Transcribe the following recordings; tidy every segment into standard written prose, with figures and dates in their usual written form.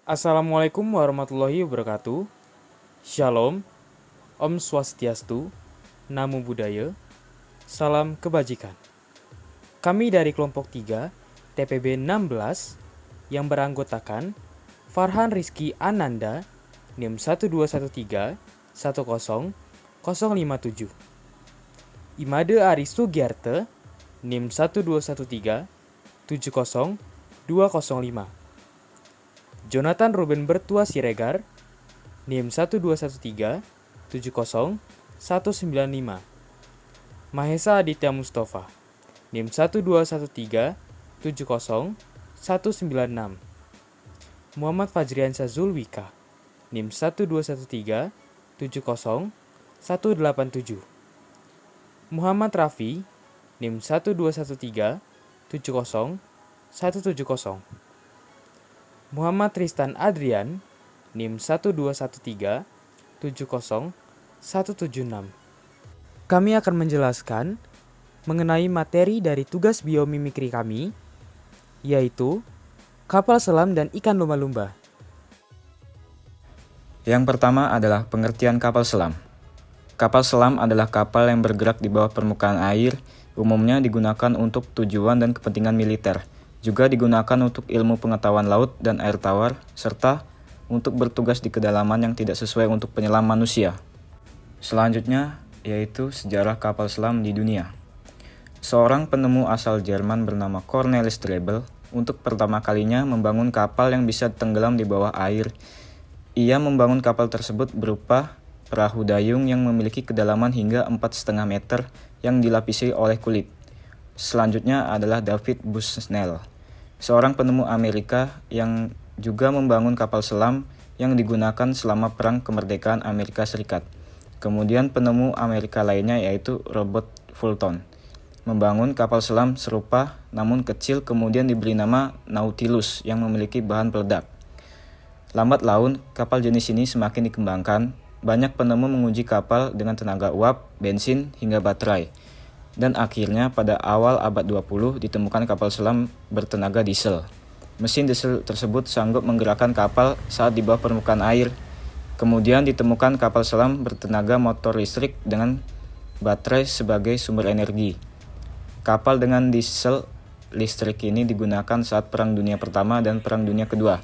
Assalamualaikum warahmatullahi wabarakatuh. Shalom, Om Swastiastu, Namo Buddhaya, Salam Kebajikan. Kami dari kelompok 3, TPB 16, yang beranggotakan Farhan Rizky Ananda, NIM 1213 10057. Imade Ari Sugiarte, NIM 1213 70205. Jonathan Ruben Bertua Siregar, NIM 1213 70195. Mahesa Aditya Mustafa, NIM 1213 70196. Muhammad Fajriansyah Zulwika, NIM 1213 70187. Muhammad Rafi, NIM 1213 70170. Muhammad Tristan Adrian, NIM 1213 70176. Kami akan menjelaskan mengenai materi dari tugas biomimikri kami, yaitu kapal selam dan ikan lumba-lumba. Yang pertama adalah pengertian kapal selam. Kapal selam adalah kapal yang bergerak di bawah permukaan air, umumnya digunakan untuk tujuan dan kepentingan militer. Juga digunakan untuk ilmu pengetahuan laut dan air tawar, serta untuk bertugas di kedalaman yang tidak sesuai untuk penyelam manusia. Selanjutnya, yaitu sejarah kapal selam di dunia. Seorang penemu asal Jerman bernama Cornelis Drebbel untuk pertama kalinya membangun kapal yang bisa tenggelam di bawah air. Ia membangun kapal tersebut berupa perahu dayung yang memiliki kedalaman hingga 4,5 meter yang dilapisi oleh kulit. Selanjutnya adalah David Bushnell, seorang penemu Amerika yang juga membangun kapal selam yang digunakan selama Perang Kemerdekaan Amerika Serikat. Kemudian penemu Amerika lainnya yaitu Robert Fulton, membangun kapal selam serupa namun kecil kemudian diberi nama Nautilus yang memiliki bahan peledak. Lambat laun, kapal jenis ini semakin dikembangkan. Banyak penemu menguji kapal dengan tenaga uap, bensin, hingga baterai. Dan akhirnya pada awal abad 20 ditemukan kapal selam bertenaga diesel. Mesin diesel tersebut sanggup menggerakkan kapal saat di bawah permukaan air. Kemudian ditemukan kapal selam bertenaga motor listrik dengan baterai sebagai sumber energi. Kapal dengan diesel listrik ini digunakan saat Perang Dunia Pertama dan Perang Dunia Kedua.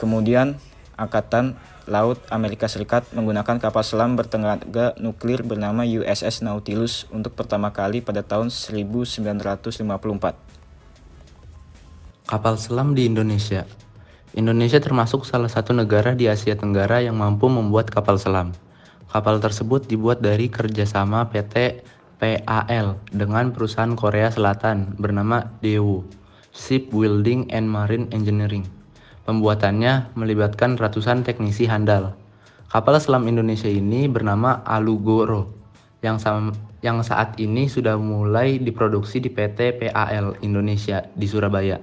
Kemudian Angkatan Laut Amerika Serikat menggunakan kapal selam bertenaga nuklir bernama USS Nautilus untuk pertama kali pada tahun 1954. Kapal selam di Indonesia. Indonesia termasuk salah satu negara di Asia Tenggara yang mampu membuat kapal selam. Kapal tersebut dibuat dari kerjasama PT PAL dengan perusahaan Korea Selatan bernama Daewoo Shipbuilding and Marine Engineering. Pembuatannya melibatkan ratusan teknisi handal. Kapal selam Indonesia ini bernama Alugoro yang saat ini sudah mulai diproduksi di PT PAL Indonesia di Surabaya.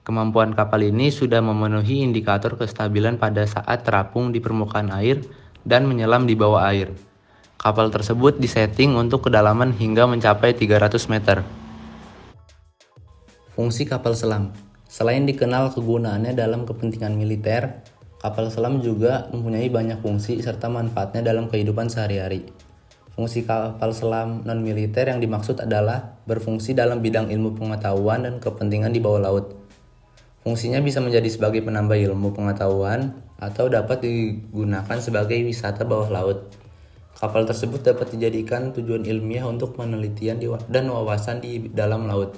Kemampuan kapal ini sudah memenuhi indikator kestabilan pada saat terapung di permukaan air dan menyelam di bawah air. Kapal tersebut disetting untuk kedalaman hingga mencapai 300 meter. Fungsi kapal selam. Selain dikenal kegunaannya dalam kepentingan militer, kapal selam juga mempunyai banyak fungsi serta manfaatnya dalam kehidupan sehari-hari. Fungsi kapal selam non-militer yang dimaksud adalah berfungsi dalam bidang ilmu pengetahuan dan kepentingan di bawah laut. Fungsinya bisa menjadi sebagai penambah ilmu pengetahuan atau dapat digunakan sebagai wisata bawah laut. Kapal tersebut dapat dijadikan tujuan ilmiah untuk penelitian dan wawasan di dalam laut,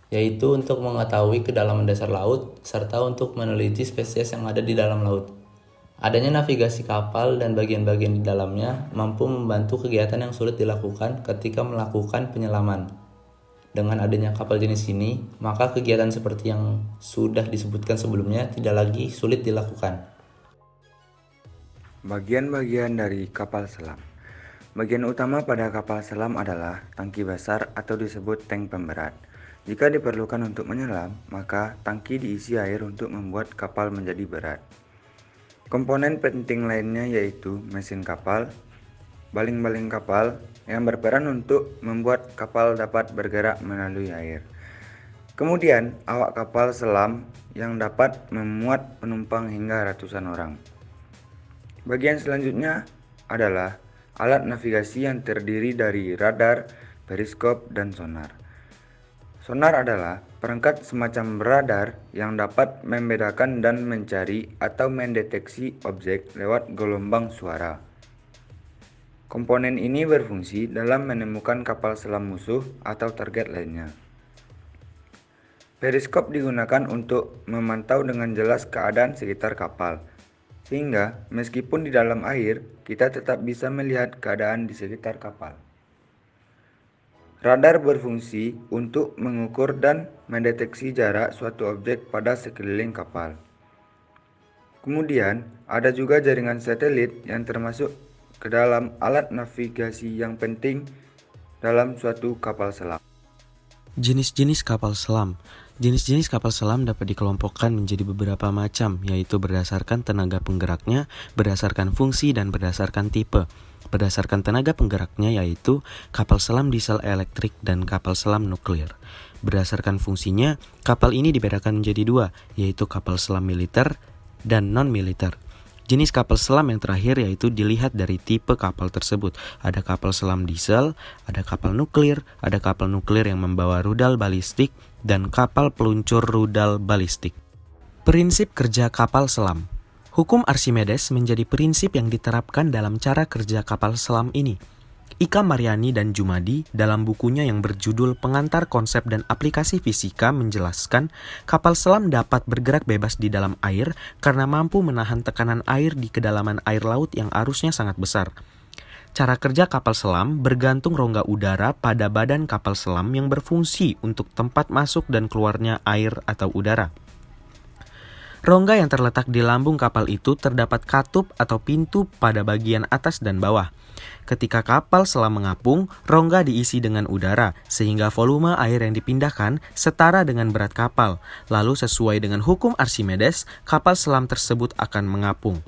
yaitu untuk mengetahui kedalaman dasar laut, serta untuk meneliti spesies yang ada di dalam laut. Adanya navigasi kapal dan bagian-bagian di dalamnya mampu membantu kegiatan yang sulit dilakukan ketika melakukan penyelaman. Dengan adanya kapal jenis ini, maka kegiatan seperti yang sudah disebutkan sebelumnya tidak lagi sulit dilakukan. Bagian-bagian dari kapal selam. Bagian utama pada kapal selam adalah tangki besar atau disebut tank pemberat. Jika diperlukan untuk menyelam, maka tangki diisi air untuk membuat kapal menjadi berat. Komponen penting lainnya yaitu mesin kapal, baling-baling kapal yang berperan untuk membuat kapal dapat bergerak melalui air. Kemudian, awak kapal selam yang dapat memuat penumpang hingga ratusan orang. Bagian selanjutnya adalah alat navigasi yang terdiri dari radar, periskop, dan sonar. Sonar adalah perangkat semacam radar yang dapat membedakan dan mencari atau mendeteksi objek lewat gelombang suara. Komponen ini berfungsi dalam menemukan kapal selam musuh atau target lainnya. Periskop digunakan untuk memantau dengan jelas keadaan sekitar kapal, sehingga meskipun di dalam air, kita tetap bisa melihat keadaan di sekitar kapal. Radar berfungsi untuk mengukur dan mendeteksi jarak suatu objek pada sekeliling kapal. Kemudian, ada juga jaringan satelit yang termasuk ke dalam alat navigasi yang penting dalam suatu kapal selam. Jenis-jenis kapal selam. Jenis-jenis kapal selam dapat dikelompokkan menjadi beberapa macam, yaitu berdasarkan tenaga penggeraknya, berdasarkan fungsi, dan berdasarkan tipe. Berdasarkan tenaga penggeraknya yaitu kapal selam diesel elektrik dan kapal selam nuklir. Berdasarkan fungsinya, kapal ini dibedakan menjadi dua, yaitu kapal selam militer dan non-militer. Jenis kapal selam yang terakhir yaitu dilihat dari tipe kapal tersebut. Ada kapal selam diesel, ada kapal nuklir yang membawa rudal balistik, dan kapal peluncur rudal balistik. Prinsip kerja kapal selam. Hukum Archimedes menjadi prinsip yang diterapkan dalam cara kerja kapal selam ini. Ika Mariani dan Jumadi dalam bukunya yang berjudul Pengantar Konsep dan Aplikasi Fisika menjelaskan kapal selam dapat bergerak bebas di dalam air karena mampu menahan tekanan air di kedalaman air laut yang arusnya sangat besar. Cara kerja kapal selam bergantung rongga udara pada badan kapal selam yang berfungsi untuk tempat masuk dan keluarnya air atau udara. Rongga yang terletak di lambung kapal itu terdapat katup atau pintu pada bagian atas dan bawah. Ketika kapal selam mengapung, rongga diisi dengan udara, sehingga volume air yang dipindahkan setara dengan berat kapal. Lalu sesuai dengan hukum Archimedes, kapal selam tersebut akan mengapung.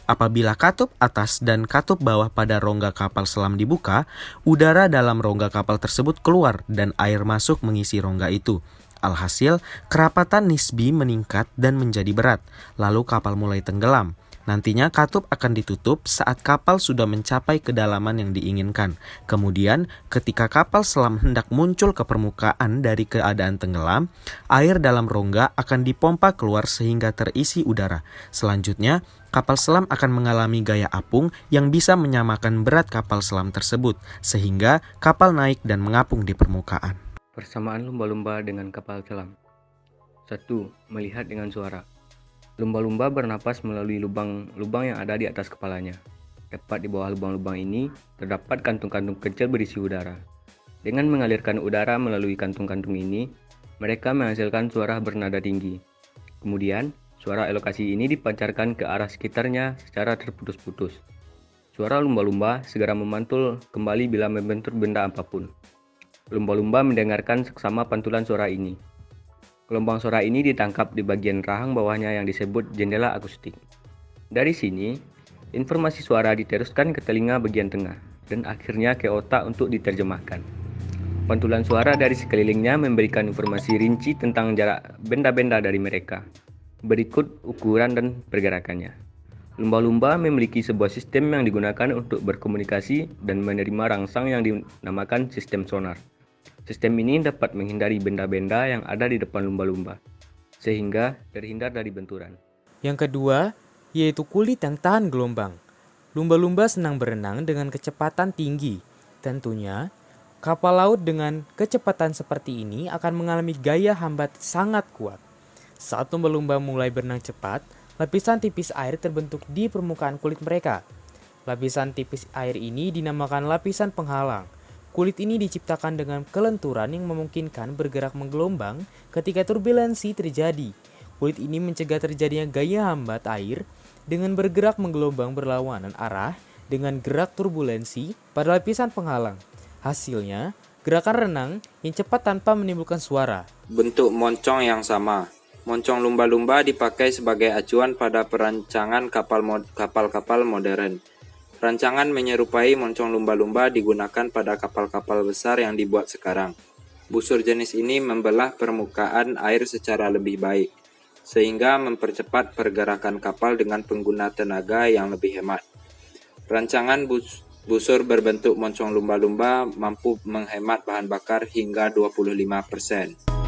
Apabila katup atas dan katup bawah pada rongga kapal selam dibuka, udara dalam rongga kapal tersebut keluar dan air masuk mengisi rongga itu. Alhasil, kerapatan nisbi meningkat dan menjadi berat, lalu kapal mulai tenggelam. Nantinya katup akan ditutup saat kapal sudah mencapai kedalaman yang diinginkan. Kemudian, ketika kapal selam hendak muncul ke permukaan dari keadaan tenggelam, air dalam rongga akan dipompa keluar sehingga terisi udara. Selanjutnya, kapal selam akan mengalami gaya apung yang bisa menyamakan berat kapal selam tersebut, sehingga kapal naik dan mengapung di permukaan. Persamaan lumba-lumba dengan kapal selam. 1. Melihat dengan suara. Lumba-lumba bernapas melalui lubang-lubang yang ada di atas kepalanya. Tepat di bawah lubang-lubang ini terdapat kantung-kantung kecil berisi udara. Dengan mengalirkan udara melalui kantung-kantung ini, mereka menghasilkan suara bernada tinggi. Kemudian, suara elokasi ini dipancarkan ke arah sekitarnya secara terputus-putus. Suara lumba-lumba segera memantul kembali bila membentur benda apapun. Lumba-lumba mendengarkan seksama pantulan suara ini. Gelombang suara ini ditangkap di bagian rahang bawahnya yang disebut jendela akustik. Dari sini, informasi suara diteruskan ke telinga bagian tengah dan akhirnya ke otak untuk diterjemahkan. Pantulan suara dari sekelilingnya memberikan informasi rinci tentang jarak benda-benda dari mereka. Berikut ukuran dan pergerakannya. Lumba-lumba memiliki sebuah sistem yang digunakan untuk berkomunikasi dan menerima rangsang yang dinamakan sistem sonar. Sistem ini dapat menghindari benda-benda yang ada di depan lumba-lumba, sehingga terhindar dari benturan. Yang kedua, yaitu kulit yang tahan gelombang. Lumba-lumba senang berenang dengan kecepatan tinggi. Tentunya, kapal laut dengan kecepatan seperti ini akan mengalami gaya hambat sangat kuat. Saat lumba-lumba mulai berenang cepat, lapisan tipis air terbentuk di permukaan kulit mereka. Lapisan tipis air ini dinamakan lapisan penghalang. Kulit ini diciptakan dengan kelenturan yang memungkinkan bergerak menggelombang ketika turbulensi terjadi. Kulit ini mencegah terjadinya gaya hambat air dengan bergerak menggelombang berlawanan arah dengan gerak turbulensi pada lapisan penghalang. Hasilnya, gerakan renang yang cepat tanpa menimbulkan suara. Bentuk moncong yang sama. Moncong lumba-lumba dipakai sebagai acuan pada perancangan kapal-kapal modern. Rancangan menyerupai moncong lumba-lumba digunakan pada kapal-kapal besar yang dibuat sekarang. busur jenis ini membelah permukaan air secara lebih baik, sehingga mempercepat pergerakan kapal dengan pengguna tenaga yang lebih hemat. Rancangan busur berbentuk moncong lumba-lumba mampu menghemat bahan bakar hingga 25%.